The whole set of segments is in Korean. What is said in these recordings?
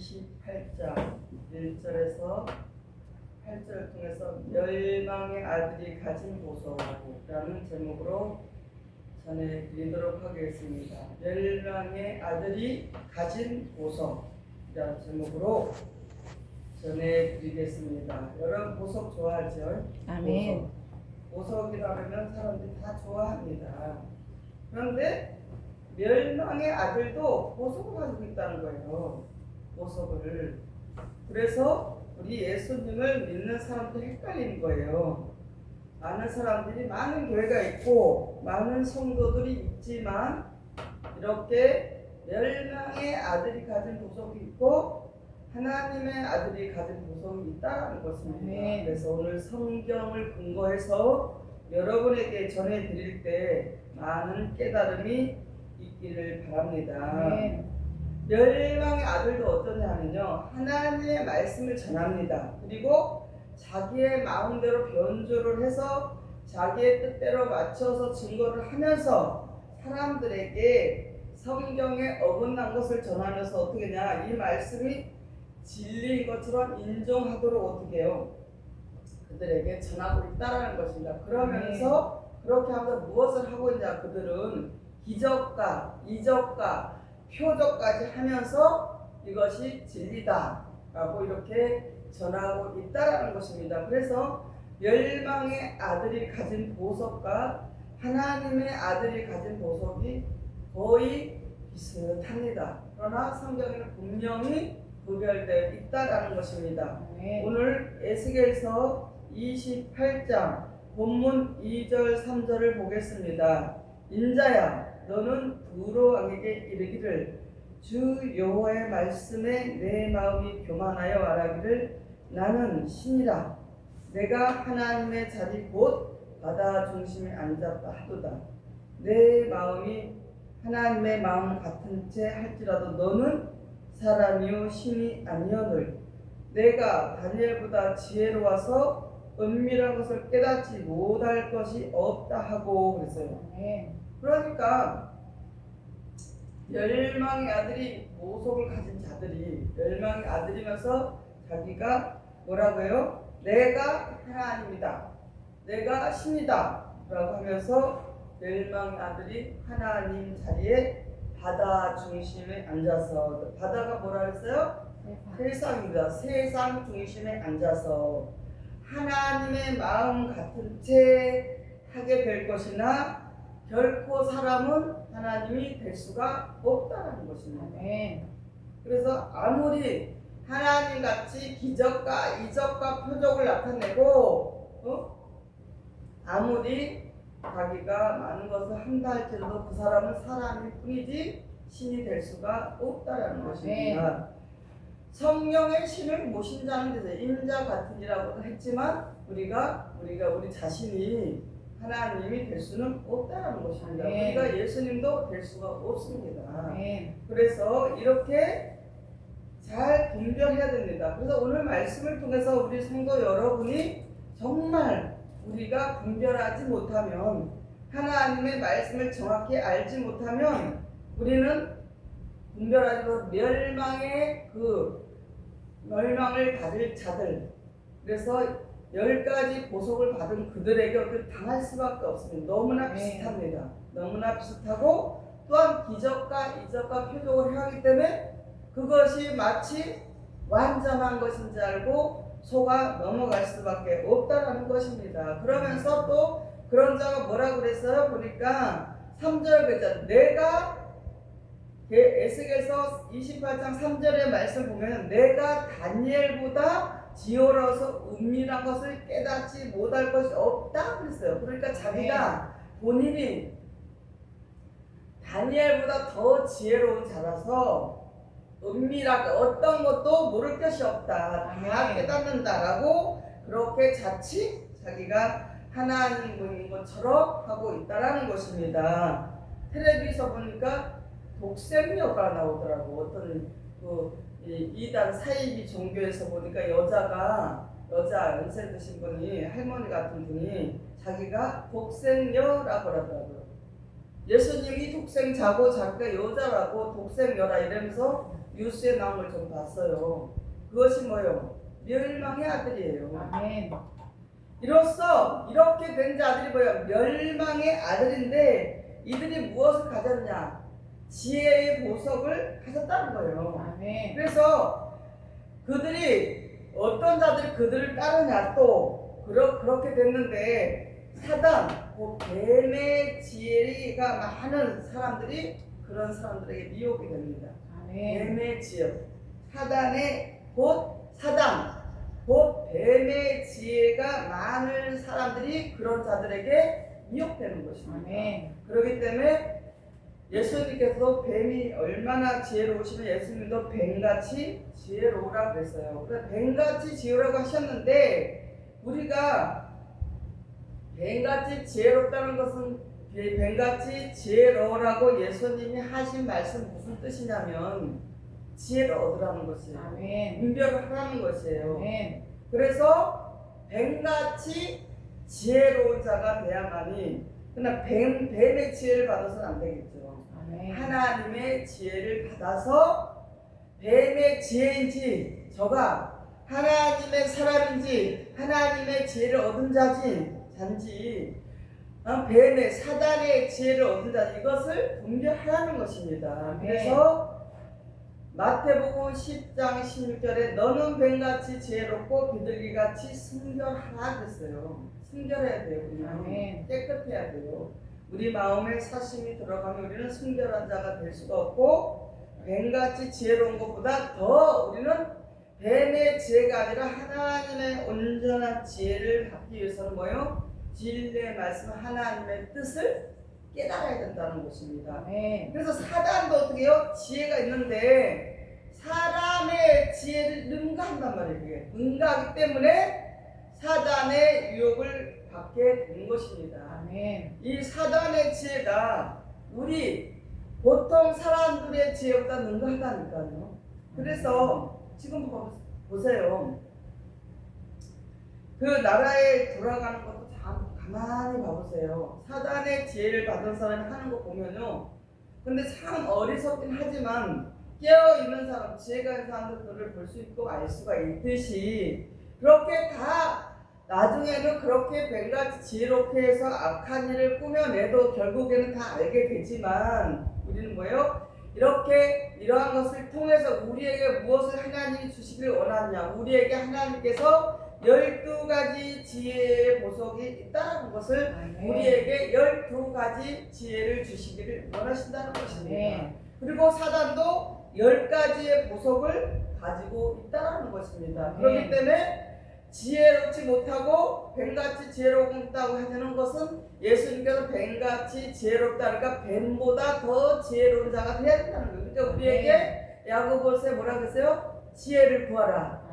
28장 1절에서 8절을 통해서 멸망의 아들이 가진 보석이라는 제목으로 전해드리도록 하겠습니다. 멸망의 아들이 가진 보석이라는 제목으로 전해드리겠습니다. 여러분 보석 좋아하죠? 아멘. 보석이라면 사람들이 다 좋아합니다. 그런데 멸망의 아들도 보석을 가지고 있다는 거예요. 보석을. 그래서 우리 예수님을 믿는 사람들이 헷갈리는 거예요. 많은 사람들이 많은 교회가 있고 많은 성도들이 있지만 이렇게 멸망의 아들이 가진 보석이 있고 하나님의 아들이 가진 보석이 있다는 것입니다. 네. 그래서 오늘 성경을 근거해서 여러분에게 전해드릴 때 많은 깨달음이 있기를 바랍니다. 네. 멸망의 아들도 어떠냐면요, 하나님의 말씀을 전합니다. 그리고 자기의 마음대로 변조를 해서 자기의 뜻대로 맞춰서 증거를 하면서 사람들에게 성경에 어긋난 것을 전하면서 어떻게 하냐, 이 말씀이 진리인 것처럼 인정하도록 어떻게 해요? 그들에게 전하고 있다라는 것입니다. 그러면서 그렇게 하면서 무엇을 하고 있냐, 그들은 기적과 이적과 표적까지 하면서 이것이 진리다라고 이렇게 전하고 있다라는 것입니다. 그래서 멸망의 아들이 가진 보석과 하나님의 아들이 가진 보석이 거의 비슷합니다. 그러나 성경에는 분명히 구별되어 있다라는 것입니다. 네. 오늘 에스겔서 28장 본문 2절 3절을 보겠습니다. 인자야, 너는 두로 왕에게 이르기를 주 여호와의 말씀에 내 마음이 교만하여 말하기를 나는 신이라. 내가 하나님의 자리 곧 바다 중심에 앉았다 하도다. 내 마음이 하나님의 마음 같은 채 할지라도 너는 사람이요 신이 아니오늘 내가 다니엘보다 지혜로워서 은밀한 것을 깨닫지 못할 것이 없다 하고 그랬어요. 네. 그러니까 멸망의 아들이 보석을 가진 자들이 멸망의 아들이면서 자기가 뭐라고요? 내가 하나님이다, 내가 신이다 라고 하면서 멸망의 아들이 하나님 자리에 바다 중심에 앉아서, 바다가 뭐라 그랬어요? 세상입니다. 세상 중심에 앉아서 하나님의 마음 같은 채 하게 될 것이나 결코 사람은 하나님이 될 수가 없다는 것입니다. 네. 그래서 아무리 하나님같이 기적과 이적과 표적을 나타내고 아무리 자기가 많은 것을 한다 할지라도 그 사람은 사람일 뿐이지 신이 될 수가 없다는 것입니다. 성령의 신을 모신 자는 데서 인자 같으니라고도 했지만 우리 자신이 하나님이 될 수는 없다는 것입니다. 네. 우리가 예수님도 될 수가 없습니다. 네. 그래서 이렇게 잘 분별해야 됩니다. 그래서 오늘 말씀을 통해서 우리 성도 여러분이 정말 우리가 분별하지 못하면, 하나님의 말씀을 정확히 알지 못하면 우리는 분별하지 못하고 멸망을 받을 자들, 그래서 10가지 보석을 받은 그들에게 어떻게 당할 수밖에 없습니다. 너무나 비슷합니다. 너무나 비슷하고 또한 기적과 이적과 표적을 해하기 때문에 그것이 마치 완전한 것인지 알고 속아 넘어갈 수밖에 없다는 것입니다. 그러면서 또 그런 자가 뭐라고 그랬어요? 보니까 3절 그랬잖아요. 내가 에스겔서 28장 3절의 말씀 보면 내가 다니엘보다 지혜로워서 은밀한 것을 깨닫지 못할 것이 없다 그랬어요. 그러니까 자기가 본인이 다니엘보다 더 지혜로운 자라서 은밀하게 어떤 것도 모를 것이 없다, 다 깨닫는다라고 그렇게 자칫 자기가 하나님인 것처럼 하고 있다라는 것입니다. 텔레비에서 보니까 독생녀가 나오더라고. 어떤 이단 사이비 종교에서 보니까 여자 연세 드신 분이, 할머니 같은 분이 자기가 독생녀라고 하더라고요. 예수님이 독생자고 자기가 여자라고 독생녀라 이러면서 뉴스에 나온 걸 좀 봤어요. 그것이 뭐예요? 멸망의 아들이에요. 아멘. 이로써 이렇게 된 자들이 뭐예요? 멸망의 아들인데 이들이 무엇을 가졌냐? 지혜의 보석을 가졌다는 거예요. 아멘. 그래서 그들이 어떤 자들이 그들을 따르냐 또 그렇게 됐는데 사단, 그 뱀의 지혜가 많은 사람들이 그런 사람들에게 미혹이 됩니다. 아멘. 뱀의 지혜, 사단의 곧 사단, 곧 뱀의 지혜가 많은 사람들이 그런 자들에게 미혹되는 것입니다. 아멘. 그렇기 때문에 예수님께서도 뱀이 얼마나 지혜로우시면 예수님도 뱀같이 지혜로우라고 그랬어요. 그래서 뱀같이 지혜로우라고 하셨는데 우리가 뱀같이 지혜롭다는 것은 뱀같이 지혜로우라고 예수님이 하신 말씀 무슨 뜻이냐면 지혜를 얻으라는 것이에요. 아멘. 분별을 하라는 것이에요. 아멘. 그래서 뱀같이 지혜로운 자가 돼야만이 그러나 뱀의 지혜를 받아서는 안 되겠죠. 아멘. 하나님의 지혜를 받아서 뱀의 지혜인지 저가 하나님의 사람인지 하나님의 지혜를 얻은 잔지 뱀의 사단의 지혜를 얻은 자 이것을 분별하라는 것입니다. 아멘. 그래서 마태복음 10장 16절에 너는 뱀같이 지혜롭고 비둘기같이 순결하라 그랬어요. 순결해야 돼요. 우리는 깨끗해야 돼요. 우리 마음에 사심이 들어가면 우리는 순결한 자가 될 수가 없고 뱀같이 지혜로운 것보다 더 우리는 뱀의 지혜가 아니라 하나님의 온전한 지혜를 받기 위해서는 뭐예요? 진리의 말씀 하나님의 뜻을 깨달아야 된다는 것입니다. 아멘. 그래서 사단도 어떻게 해요? 지혜가 있는데 사람의 지혜를 능가한단 말이에요. 그게 능가하기 때문에 사단의 유혹을 받게 된 것입니다. 아멘. 이 사단의 지혜가 우리 보통 사람들의 지혜보다 능가하다니까요. 그래서 지금 보세요. 그 나라에 돌아가는 것도 참 가만히 봐보세요. 사단의 지혜를 받은 사람이 하는 거 보면요. 근데 참 어리석긴 하지만 깨어있는 사람, 지혜가 있는 사람들을 볼 수 있고 알 수가 있듯이 그렇게 다 나중에는 그렇게 뱀같이 지혜롭게 해서 악한 일을 꾸며내도 결국에는 다 알게 되지만 우리는 뭐예요? 이렇게 이러한 것을 통해서 우리에게 무엇을 하나님이 주시길 원하느냐 우리에게 하나님께서 12가지 지혜의 보석이 있다는 것을 우리에게 12가지 지혜를 주시기를 원하신다는 것입니다. 그리고 사단도 10가지의 보석을 가지고 있다는 것입니다. 그렇기 때문에 지혜롭지 못하고 뱀같이 지혜롭다고 하는 것은 예수님께서 뱀같이 지혜롭다니까 뱀보다 더 지혜로운 자가 되어야 된다는 거예요. 그러니까 우리에게 야고보서에 뭐라고 했어요? 지혜를 구하라.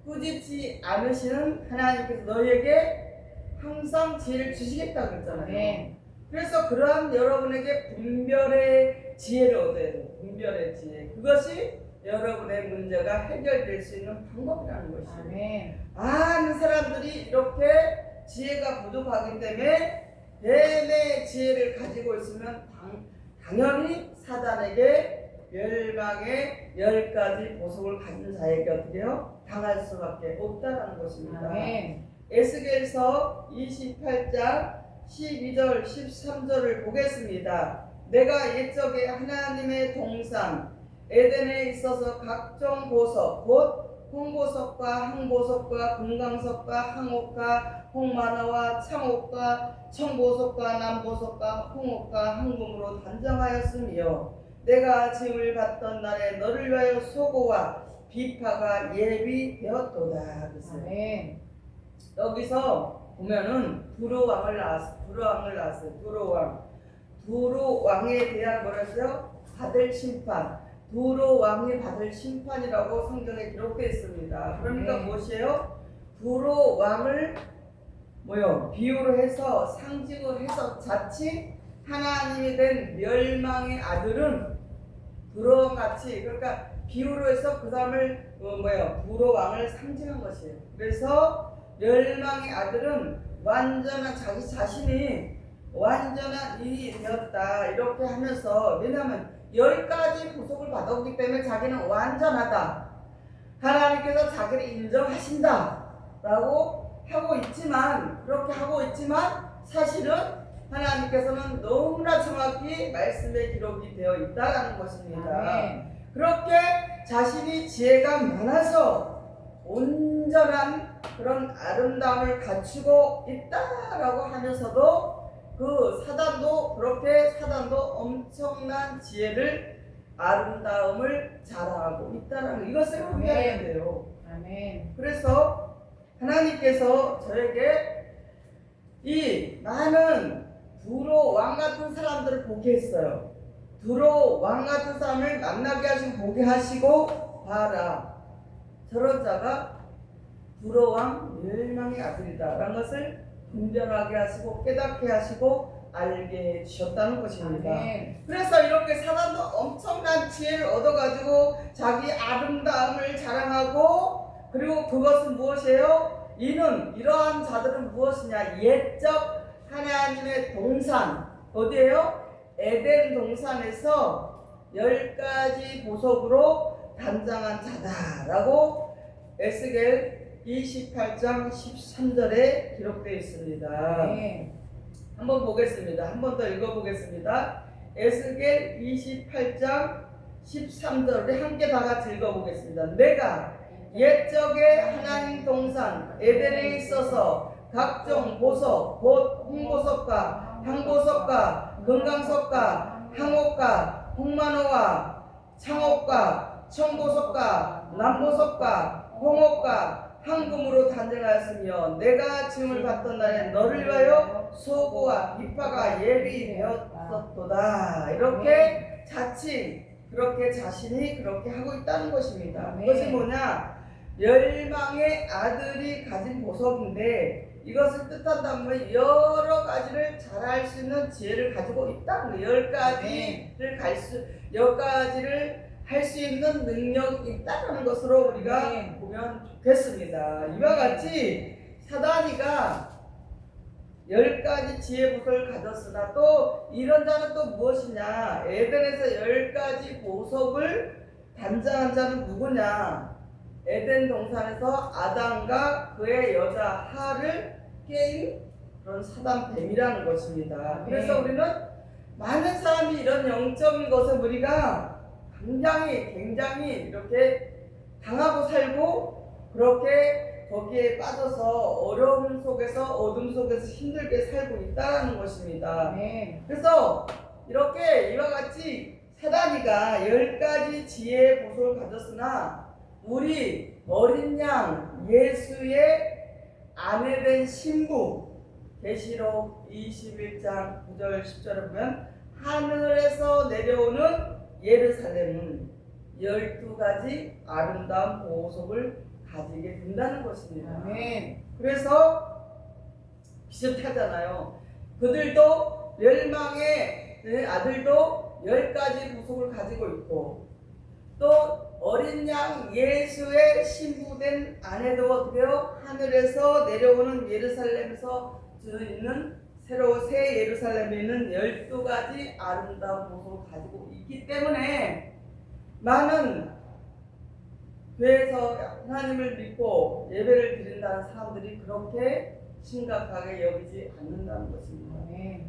꾸짖지 않으시는 하나님께서 너희에게 항상 지혜를 주시겠다고 그랬잖아요. 그래서 그러한 여러분에게 분별의 지혜를 얻어야 돼요. 분별의 지혜. 그것이 여러분의 문제가 해결될 수 있는 방법이라는 것이에요. 많은 사람들이 이렇게 지혜가 부족하기 때문에 뱀의 지혜를 가지고 있으면 당연히 사단에게 멸망의 10가지 보석을 가진 자에게 어떻게 해요? 당할 수밖에 없다는 것입니다. 에스겔서 28장 12절 13절을 보겠습니다. 내가 옛적에 하나님의 동산 에덴에 있어서 각종 보석 곧 홍보석과 항보석과 금강석과 항옥과 홍마나와 창옥과 청보석과 남보석과 홍옥과 황금으로 단정하였으며 내가 짐을 받던 날에 너를 위하여 소고와 비파가 예비되었도다. 여기서 보면은 두로왕을 낳았어요. 두로왕에 대한 뭐랬어요? 받을 심판. 두로왕이 받을 심판이라고 성경에 기록되어 있습니다. 그러니까 무엇이에요? 두로왕을 비유로 해서 상징을 해서 자칫 하나님이 된 멸망의 아들은 두로왕같이 그러니까 비유로 해서 그 사람을 두로왕을 상징한 것이에요. 그래서 멸망의 아들은 완전한 자기 자신이 완전한 일이 되었다 이렇게 하면서 왜냐하면 10가지 보석을 받았기 때문에 자기는 완전하다. 하나님께서 자기를 인정하신다. 라고 하고 있지만, 그렇게 하고 있지만, 사실은 하나님께서는 너무나 정확히 말씀에 기록이 되어 있다는 것입니다. 그렇게 자신이 지혜가 많아서 온전한 그런 아름다움을 갖추고 있다라고 하면서도 그 사단도 엄청난 지혜를 아름다움을 자랑하고 있다는 이것을 분명해야 돼요. 그래서 하나님께서 저에게 이 많은 두로 왕 같은 사람들을 보게 했어요. 두로 왕 같은 사람을 만나게 하시고 보게 하시고 봐라. 저런 자가 두로 왕 멸망의 아들이다 라는 것을 분별하게 하시고 깨닫게 하시고 알게 해주셨다는 것입니다. 그래서 이렇게 사단도 엄청난 지혜를 얻어가지고 자기 아름다움을 자랑하고 그리고 그것은 무엇이에요? 이러한 자들은 무엇이냐? 옛적 하나님의 동산 어디에요? 에덴 동산에서 10가지 보석으로 단장한 자다라고 에스겔 28장 13절에 기록되어 있습니다. 한번 보겠습니다. 한 번 더 읽어보겠습니다. 에스겔 28장 13절에 함께 다 같이 읽어보겠습니다. 내가 옛적의 하나님 동산 에덴에 있어서 각종 보석 곧 홍보석과 향보석과 금강석과 항옥과 홍만호와 창옥과 청보석과 남보석과 홍옥과 황금으로 단정하였으며 내가 지음을 받던 날에 너를 위하여 소고와 비파가 예비되었도다. 이렇게 자칭 그렇게 자신이 그렇게 하고 있다는 것입니다. 그것이 뭐냐? 멸망의 아들이 가진 보석인데 이것을 뜻한다면 여러 가지를 잘할 수 있는 지혜를 가지고 있다는 거예요. 10가지를 할 수 있는 능력이 있다는 것으로 우리가 보면 좋겠습니다. 이와 같이 사단이가 10가지 지혜 보석을 가졌으나 또 이런 자는 또 무엇이냐? 에덴에서 10가지 보석을 단장한 자는 누구냐? 에덴 동산에서 아담과 그의 여자 하를 깨인 그런 사단 뱀이라는 것입니다. 그래서 우리는 많은 사람이 이런 영적인 것을 우리가 굉장히 이렇게 당하고 살고 그렇게 거기에 빠져서 어려움 속에서 어둠 속에서 힘들게 살고 있다는 것입니다. 그래서 이렇게 이와 같이 사단이가 10가지 지혜의 보석을 가졌으나 우리 어린 양 예수의 아내된 신부 계시록 21장 9절 10절에 보면 하늘에서 내려오는 예루살렘은 12가지 아름다운 보석을 가지게 된다는 것입니다. 그래서 비슷하잖아요. 그들도 멸망의 아들도 10가지 보석을 가지고 있고 또 어린 양 예수의 신부된 아내도 어때요? 하늘에서 내려오는 예루살렘에서 있는 새로운 새 예루살렘에 있는 12가지 아름다운 보석을 가지고 있기 때문에 많은 교회에서 하나님을 믿고 예배를 드린다는 사람들이 그렇게 심각하게 여기지 않는다는 것입니다.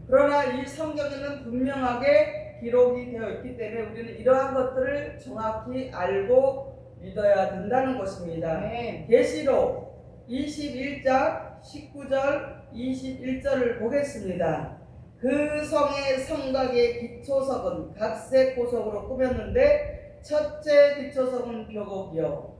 그러나 이 성경에는 분명하게 기록이 되어 있기 때문에 우리는 이러한 것들을 정확히 알고 믿어야 된다는 것입니다. 계시록 21장 19절 21절을 보겠습니다. 그 성의 성곽의 기초석은 각색 보석으로 꾸몄는데 첫째 기초석은 벽옥이요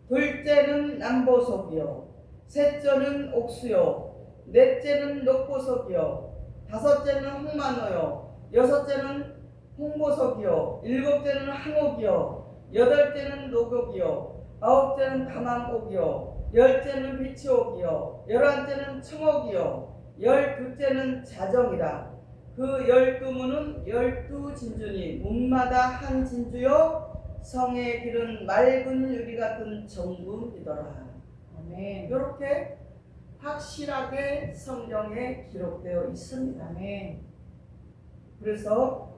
둘째는 남보석이요 셋째는 옥수요 넷째는 녹보석이요 다섯째는 홍만호요 여섯째는 홍보석이요 일곱째는 항옥이요 여덟째는 녹옥이요 아홉째는 다만옥이요 열째는 비치옥이요 열한째는 청옥이요 열둘째는 자정이라. 그 12문은 12진주니 문마다 한 진주요 성의 길은 맑은 유리 같은 정금이더라. 이렇게 확실하게 성경에 기록되어 있습니다. 그래서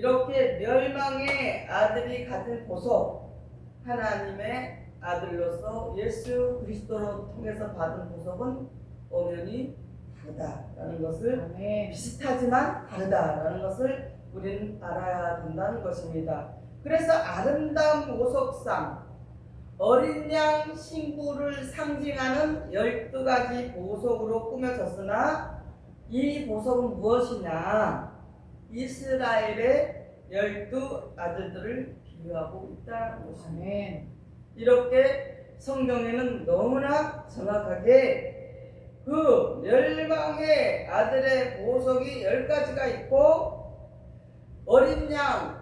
이렇게 멸망의 아들이 가진 보석, 하나님의 아들로서 예수 그리스도로 통해서 받은 보석은 엄연히 다르다라는 것을, 아멘. 비슷하지만 다르다라는 것을 우리는 알아야 된다는 것입니다. 그래서 아름다운 보석상, 어린 양 신부를 상징하는 12가지 보석으로 꾸며졌으나 이 보석은 무엇이냐? 이스라엘의 12 아들들을 비유하고 있다는 것입니다. 아멘. 이렇게 성경에는 너무나 정확하게 그 멸망의 아들의 보석이 10가지가 있고, 어린 양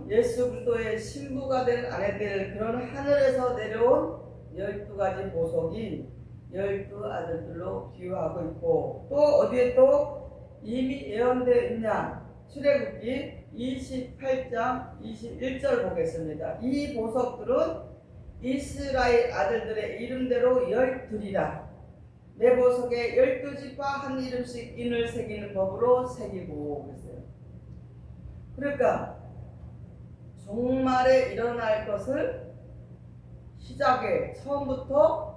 예수 그리스도의 신부가 된 아내들, 그런 하늘에서 내려온 12가지 보석이 12 아들들로 비유하고 있고, 또 어디에 또 이미 예언되어 있냐? 출애굽기 28장 21절 보겠습니다. 이 보석들은 이스라엘 아들들의 이름대로 12이라. 매 보석에 12지파 한 이름씩 인을 새기는 법으로 새기고 그랬어요. 그러니까 종말에 일어날 것을 시작에 처음부터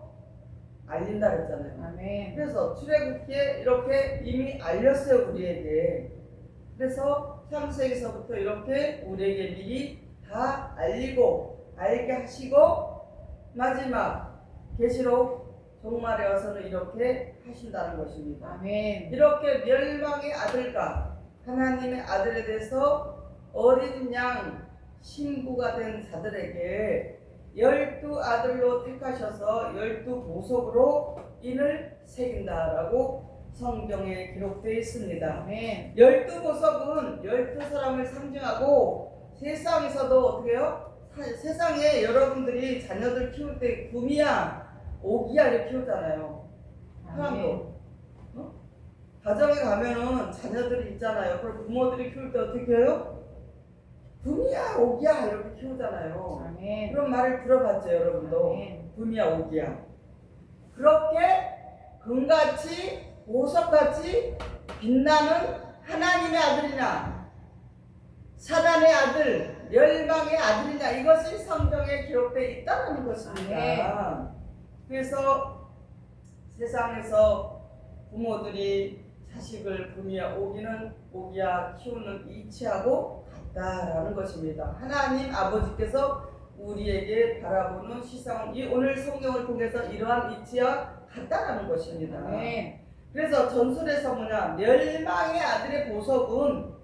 알린다 그랬잖아요. 아멘. 그래서 출애굽기에 이렇게 이미 알렸어요, 우리에게. 그래서 창세기서부터 이렇게 우리에게 미리 다 알리고 알게 하시고, 마지막 계시록 종말에 와서는 이렇게 하신다는 것입니다. 아멘. 이렇게 멸망의 아들과 하나님의 아들에 대해서 어린 양 신부가 된 자들에게 12 아들로 택하셔서 12 보석으로 인을 새긴다라고 성경에 기록되어 있습니다. 아멘. 12 보석은 12사람을 상징하고, 세상에서도 어떻게 해요? 세상에 여러분들이 자녀들 키울 때 구미야, 오기야를 키우잖아요. 사람도. 가정에 가면은 자녀들이 있잖아요. 그럼 부모들이 키울 때 어떻게 해요? 구미야, 오기야 이렇게 키우잖아요. 아멘. 그런 말을 들어봤죠, 여러분도? 아멘. 구미야, 오기야. 그렇게 금같이 보석같이 빛나는 하나님의 아들이냐, 사단의 아들, 멸망의 아들이냐, 이것이 성경에 기록되어 있다는 것입니다. 그래서 세상에서 부모들이 자식을 구미야, 오기야 키우는 이치하고 같다라는 것입니다. 하나님 아버지께서 우리에게 바라보는 시선은 이 오늘 성경을 통해서 이러한 이치와 같다라는 것입니다. 아멘. 그래서 전술에서 뭐냐, 멸망의 아들의 보석은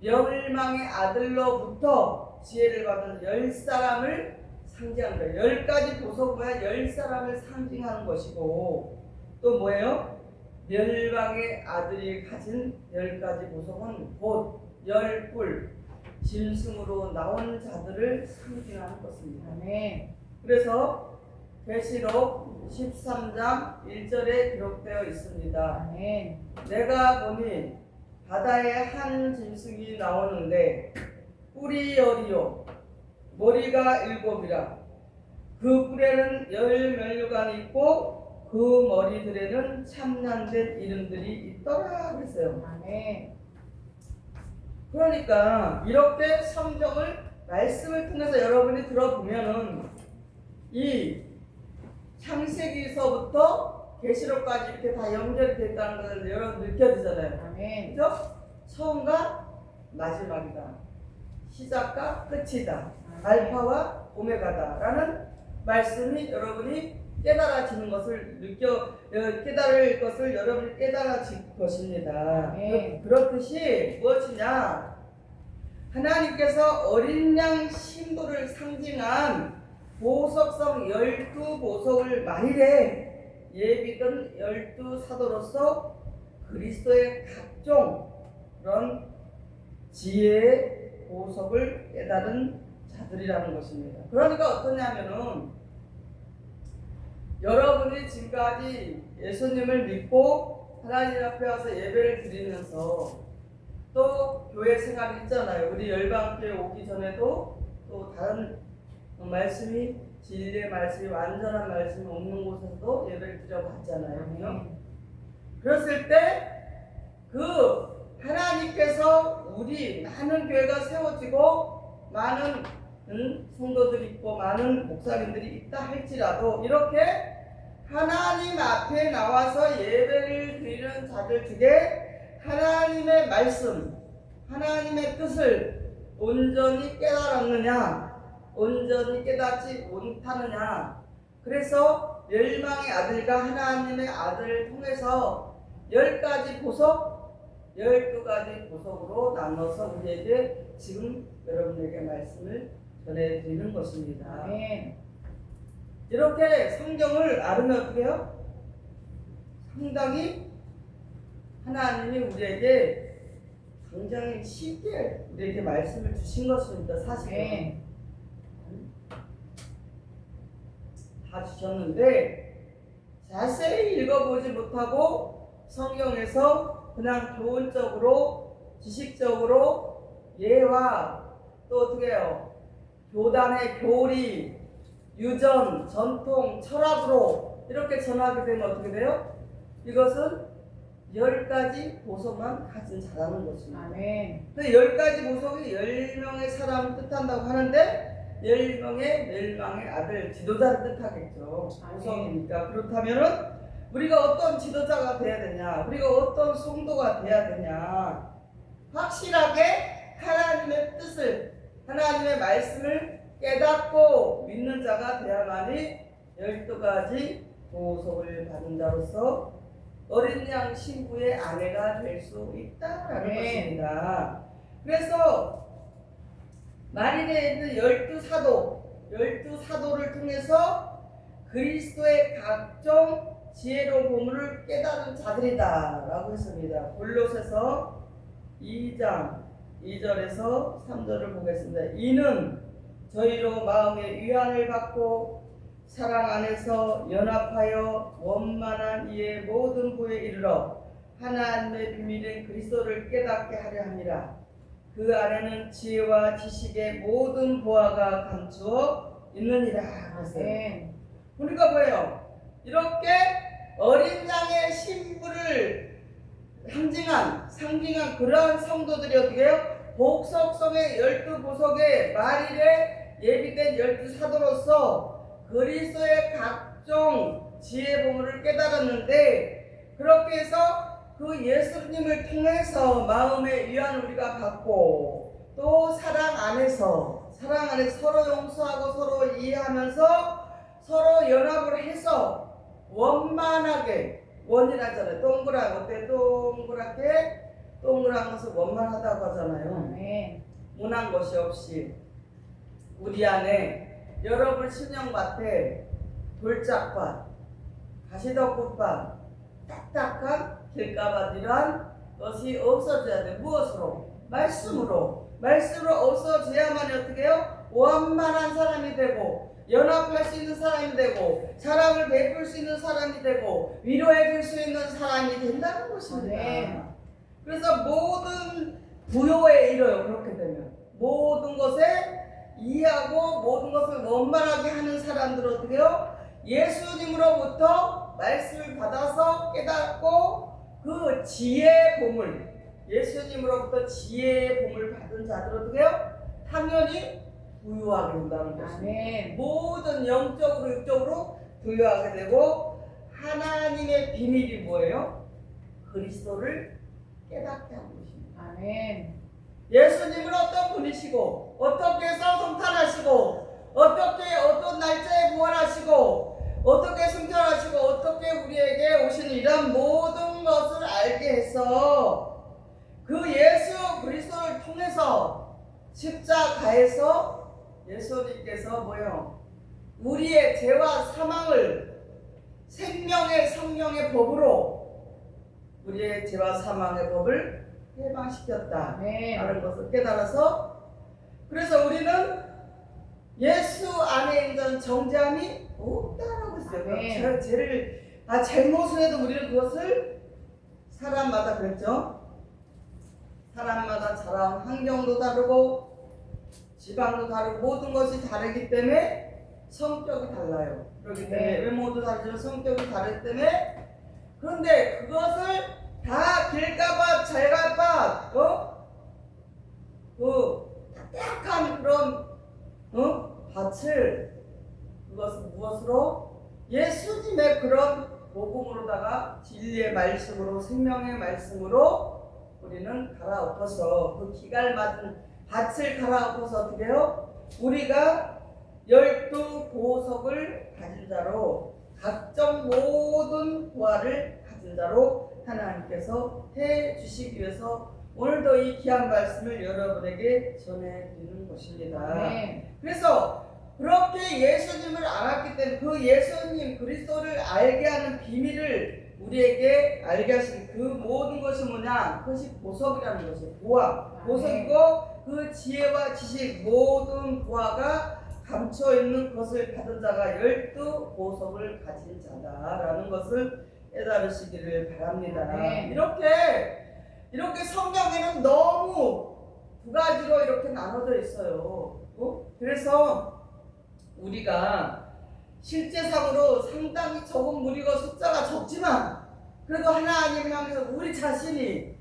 멸망의 아들로부터 지혜를 받은 10사람을 상징하는 거예요. 10가지 보석 뭐야? 10사람을 상징하는 것이고, 또 뭐예요? 멸망의 아들이 가진 10가지 보석은 곧 10뿔 짐승으로 나온 자들을 상징하는 것입니다. 아멘. 그래서 계시록 13장 1절에 기록되어 있습니다. 아멘. 내가 보니 바다에 한 짐승이 나오는데 뿔이 10이요 머리가 7이라. 그 뿔에는 10면류관이 있고 그 머리들에는 참난된 이름들이 있더라 그랬어요. 아멘. 그러니까 이렇게 성경을 말씀을 통해서 여러분이 들어보면은 이 창세기서부터 계시록까지 이렇게 다 연결이 됐다는 것을 여러분 느껴지잖아요. 아멘. 그죠? 처음과 마지막이다. 시작과 끝이다. 아멘. 알파와 오메가다라는 말씀이 여러분이 깨달아지는 것을 깨달을 것을 여러분이 깨달아질 것입니다. 아멘. 그렇듯이 무엇이냐? 하나님께서 어린 양 신부를 상징한 보석성 12 보석을 만일에 예비된 12 사도로서 그리스도의 각종 그런 지혜의 보석을 깨달은 자들이라는 것입니다. 그러니까 어떠냐면은 여러분이 지금까지 예수님을 믿고 하나님 앞에 와서 예배를 드리면서 또 교회 생활을 했잖아요. 우리 열방교회 오기 전에도 또 다른 말씀이 진리의 말씀이 완전한 말씀이 없는 곳에서도 예배를 드려봤잖아요. 그랬을 때 그 하나님께서 우리 많은 교회가 세워지고 많은 성도들이 있고 많은 목사님들이 있다 할지라도 이렇게 하나님 앞에 나와서 예배를 드리는 자들 중에 하나님의 말씀, 하나님의 뜻을 온전히 깨달았느냐, 온전히 깨닫지 못하느냐. 그래서 멸망의 아들과 하나님의 아들을 통해서 10가지 보석, 12가지 보석으로 나눠서 우리에게 지금 여러분에게 말씀을 전해드리는 것입니다. 아멘. 이렇게 성경을 알으면 어떻게 해요? 상당히 하나님이 우리에게 굉장히 쉽게 우리에게 말씀을 주신 것입니다. 사실은 네. 다 주셨는데 자세히 읽어보지 못하고 성경에서 그냥 교훈적으로 지식적으로 예와 또 어떻게 해요? 교단의 교리, 유전, 전통, 철학으로 이렇게 전하게 되면 어떻게 돼요? 이것은 10가지 보석만 가진 자라는 것입니다. 아멘. 10가지 보석이 10명의 사람을 뜻한다고 하는데 10명의 멸망의 아들, 지도자를 뜻하겠죠. 보석이니까. 그렇다면은 우리가 어떤 지도자가 돼야 되냐, 우리가 어떤 성도가 돼야 되냐, 확실하게 하나님의 뜻을, 하나님의 말씀을 깨닫고 믿는 자가 되야만이 12가지 보석을 받은 자로서 어린 양 신부의 아내가 될 수 있다라는 것입니다. 그래서 마리아에 있는 12사도를 통해서 그리스도의 각종 지혜로운 보물을 깨달은 자들이다 라고 했습니다. 골로새서 2장 2절에서 3절을 보겠습니다. 이는 저희로 마음의 위안을 받고 사랑 안에서 연합하여 원만한 이의 모든 부에 이르러 하나님의 비밀인 그리스도를 깨닫게 하려 함이라. 그 안에는 지혜와 지식의 모든 보화가 감추어 있느니라. 네. 우리가 뭐예요? 이렇게 어린 양의 신부를 상징한 그러한 성도들이 어떻게 해요? 복석성의 12보석의 말일에 예비된 12사도로서 그리스도의 각종 지혜 보물을 깨달았는데, 그렇게 해서 그 예수님을 통해서 마음의 위안을 우리가 받고 또 사랑 안에서 서로 용서하고 서로 이해하면서 서로 연합을 해서 원만하게, 원이라잖아요. 어때? 동그란 것을 원만하다고 하잖아요. 아멘. 모난 것이 없이 우리 안에 여러분 심령밭에 돌짝밭, 가시덤꽃밭, 딱딱한 길가밭 이러한 것이 없어져야 돼. 무엇으로? 말씀으로 없어져야만 어떻게 해요? 원만한 사람이 되고 연합할 수 있는 사람이 되고 사랑을 베풀 수 있는 사람이 되고 위로해 줄 수 있는 사람이 된다는 것입니다. 네. 그래서 모든 부요에 이뤄요. 그렇게 되면 모든 것에 이해하고 모든 것을 원만하게 하는 사람들은 어떻게 해요? 예수님으로부터 말씀을 받아서 깨닫고 그 지혜의 보물, 예수님으로부터 지혜의 보물 받은 자들은 어떻게 해요? 당연히 부유하게 된다는 것입니다. 아멘. 모든 영적으로 육적으로 부유하게 되고 하나님의 비밀이 뭐예요? 그리스도를 깨닫게 하는 것입니다. 아멘. 예수님은 어떤 분이시고 어떻게 해서 성탄하시고 어떤 날짜에 부활하시고 어떻게 승천하시고 어떻게 우리에게 오시는 이런 모든 것을 알게 해서 그 예수 그리스도를 통해서 십자가에서 예수님께서 뭐예요? 우리의 죄와 사망을 생명의 성령의 법으로 우리의 죄와 사망의 법을 해방시켰다 라는 것을 깨달아서, 그래서 우리는 예수 안에 있는 정죄함이 없다라고 했어요. 잘못을 해도 우리는 그것을 사람마다 그랬죠. 사람마다 자란 환경도 다르고 지방도 다르고 모든 것이 다르기 때문에 성격이 달라요. 그렇기 때문에 외모도 다르지만 성격이 다르기 때문에, 그런데 그것을 다 길가밭, 잘갈밭, 그 딱딱한 그런 밭을 그것은 무엇으로? 예수님의 그런 복음으로다가 진리의 말씀으로, 생명의 말씀으로 우리는 갈아엎어서 그 기갈 맞은 밭을 갈아엎어서 어떻게 해요? 우리가 12보석을 가진 자로, 각종 모든 보화를 가진 자로 하나님께서 해 주시기 위해서 오늘도 이 귀한 말씀을 여러분에게 전해드리는 것입니다. 네. 그래서 그렇게 예수님을 알았기 때문에 그 예수님 그리스도를 알게 하는 비밀을 우리에게 알게 하신 그 모든 것이 뭐냐? 그것이 보석이라는 것이 보화, 보석이고 그 지혜와 지식 모든 보화가 감춰 있는 것을 받은 자가 12보석을 가진 자다라는 것을 깨달으시기를 바랍니다. 네. 이렇게 성경에는 너무 두 가지로 이렇게 나눠져 있어요. 그래서 우리가 실제상으로 상당히 적은 무리고 숫자가 적지만 그래도 하나님을 향해서 우리 자신이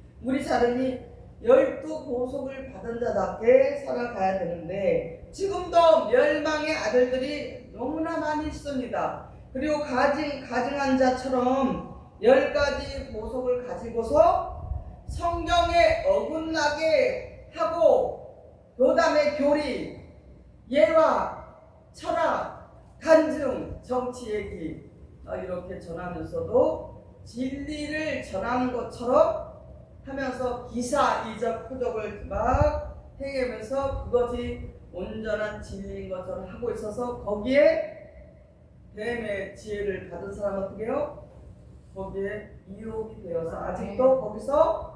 12보석을 받은 자답게 살아가야 되는데 지금도 멸망의 아들들이 너무나 많이 있습니다. 그리고 가증한 자처럼 10가지 보석을 가지고서 성경에 어긋나게 하고 교단의 교리, 예화, 철학, 간증, 정치 얘기 이렇게 전하면서도 진리를 전하는 것처럼 하면서 기사, 이적, 표적을 막 행하면서 그것이 온전한 진리인 것처럼 하고 있어서 거기에 뱀의 지혜를 받은 사람은 어떻게 해요? 거기에 유혹이 되어서 아직도 거기서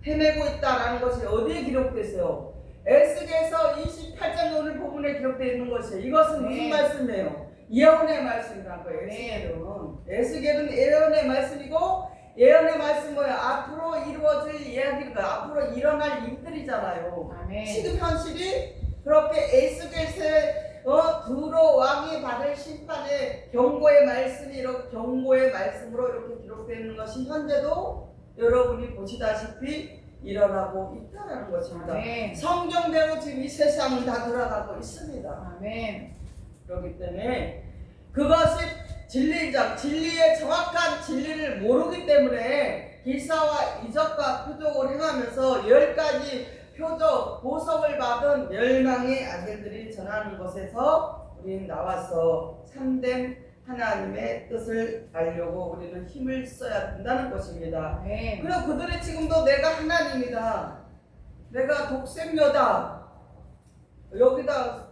헤매고 있다라는 것이 어디에 기록되어 있어요? 에스겔서 28장 오늘 부분에 기록되어 있는 것이에요. 이것은 무슨 말씀이에요? 예언의 말씀이라는 거예요. 에스겔은 예언의 말씀이고 예언의 말씀 뭐야? 앞으로 이루어질 이야기가 앞으로 일어날 일들이잖아요. 지금 현실이 그렇게 에스겔서에 두로 왕이 받을 심판의 경고의 말씀이 이렇게 경고의 말씀으로 이렇게 기록되어 있는 것이 현재도 여러분이 보시다시피 일어나고 있다는 것입니다. 아멘. 성경대로 지금 이 세상은 다 돌아가고 있습니다. 아멘. 그렇기 때문에 그것이 진리의 정확한 진리를 모르기 때문에 기사와 이적과 표적을 행하면서 10가지 표적, 보석을 받은 멸망의 아들들이 전하는 것에서 우리는 나와서 참된 하나님의 뜻을 알려고 우리는 힘을 써야 된다는 것입니다. 그리고 그들이 지금도 내가 하나님이다, 내가 독생녀다, 여기다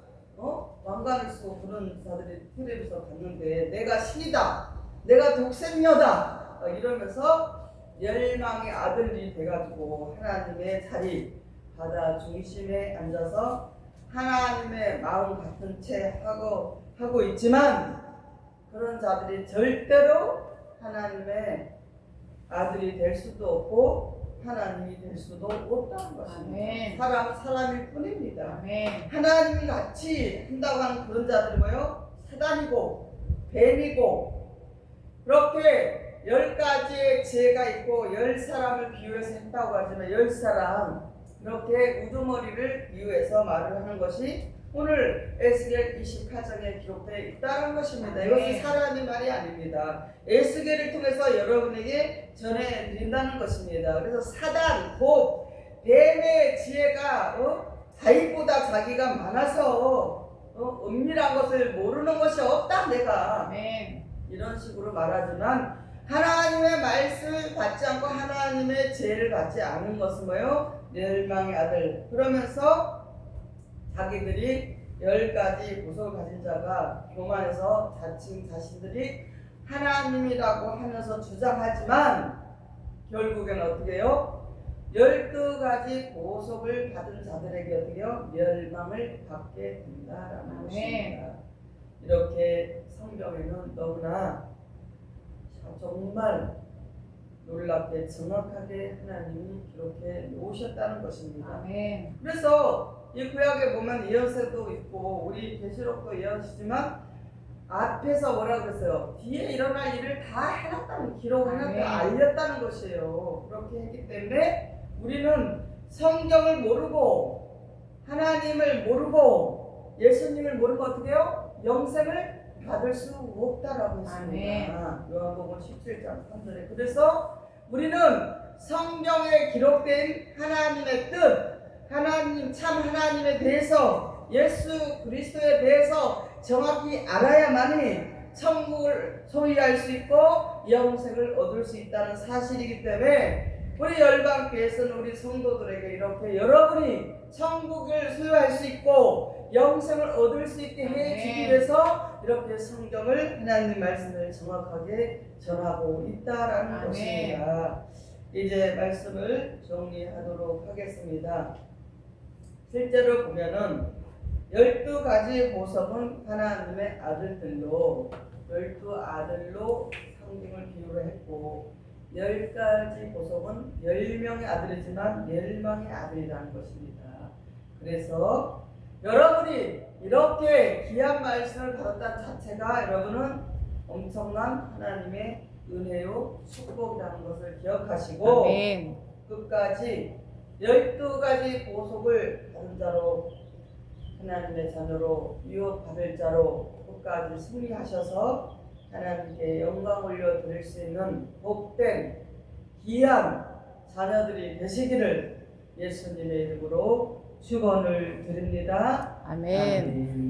왕관을 쓰고 그런 자들이 텔레비에서 봤는데 내가 신이다, 내가 독생녀다 이러면서 멸망의 아들이 돼가지고 하나님의 자리 바다 중심에 앉아서 하나님의 마음 같은 채 하고 있지만 그런 자들이 절대로 하나님의 아들이 될 수도 없고 하나님이 될 수도 없다는 것입니다. 사람일 뿐입니다. 하나님이 같이 한다고 하는 그런 자들이 뭐예요? 사단이고 뱀이고 그렇게 10가지의 지혜가 있고 10사람을 비유해서 했다고 하지만 10사람 이렇게 우두머리를 비유해서 말을 하는 것이 오늘 에스겔 28장에 기록되어 있다는 것입니다. 이것은 사람의 말이 아닙니다. 에스겔을 통해서 여러분에게 전해드린다는 것입니다. 그래서 사단, 곧 뱀의 지혜가 자기보다 자기가 많아서 은밀한 것을 모르는 것이 없다 내가 이런 식으로 말하지만 하나님의 말씀을 받지 않고 하나님의 지혜를 받지 않은 것은 뭐예요? 멸망의 아들. 그러면서 자기들이 10가지 보석을 가진 자가 교만해서 자칭 자신들이 하나님이라고 하면서 주장하지만 결국엔 어떻게 해요? 12가지 보석을 받은 자들에게 어떻게 해요? 멸망을 받게 된다라는 것입니다. 이렇게 성경에는 너무나 정말 놀랍게 정확하게 하나님이 기록해 놓으셨다는 것입니다. 그래서 이 구약에 보면 예언서도 있고 우리 계시록도 예언이지만 앞에서 뭐라 그랬어요? 뒤에 일어날 일을 다 해놨다는, 기록해놨다, 알렸다는 것이에요. 그렇게 했기 때문에 우리는 성경을 모르고 하나님을 모르고 예수님을 모르고 어떻게 해요? 영생을 받을 수 없다라고 했습니다. 요한복음 17장 3절에. 그래서 우리는 성경에 기록된 하나님의 뜻, 하나님, 참 하나님에 대해서, 예수 그리스도에 대해서 정확히 알아야만이 천국을 소유할 수 있고 영생을 얻을 수 있다는 사실이기 때문에 우리 열방교회에서는 우리 성도들에게 이렇게 여러분이 천국을 소유할 수 있고 영생을 얻을 수 있게 해주기 위해서 이렇게 성경을, 하나님 말씀을 정확하게 전하고 있다라는 것입니다. 이제 말씀을 정리하도록 하겠습니다. 실제로 보면은 12가지 보석은 하나님의 아들들로, 12아들로 상징을 비유를 했고, 10가지 보석은 10명의 아들이지만 멸망의 아들이라는 것입니다. 그래서 여러분이 이렇게 귀한 말씀을 받았다는 자체가 여러분은 엄청난 하나님의 은혜요 축복이라는 것을 기억하시고, 끝까지 12가지 보석을 받은 자로, 하나님의 자녀로 유업받을 자로 끝까지 승리하셔서 하나님께 영광 올려 드릴 수 있는 복된 귀한 자녀들이 되시기를 예수님의 이름으로 축원을 드립니다. 아멘. 아멘.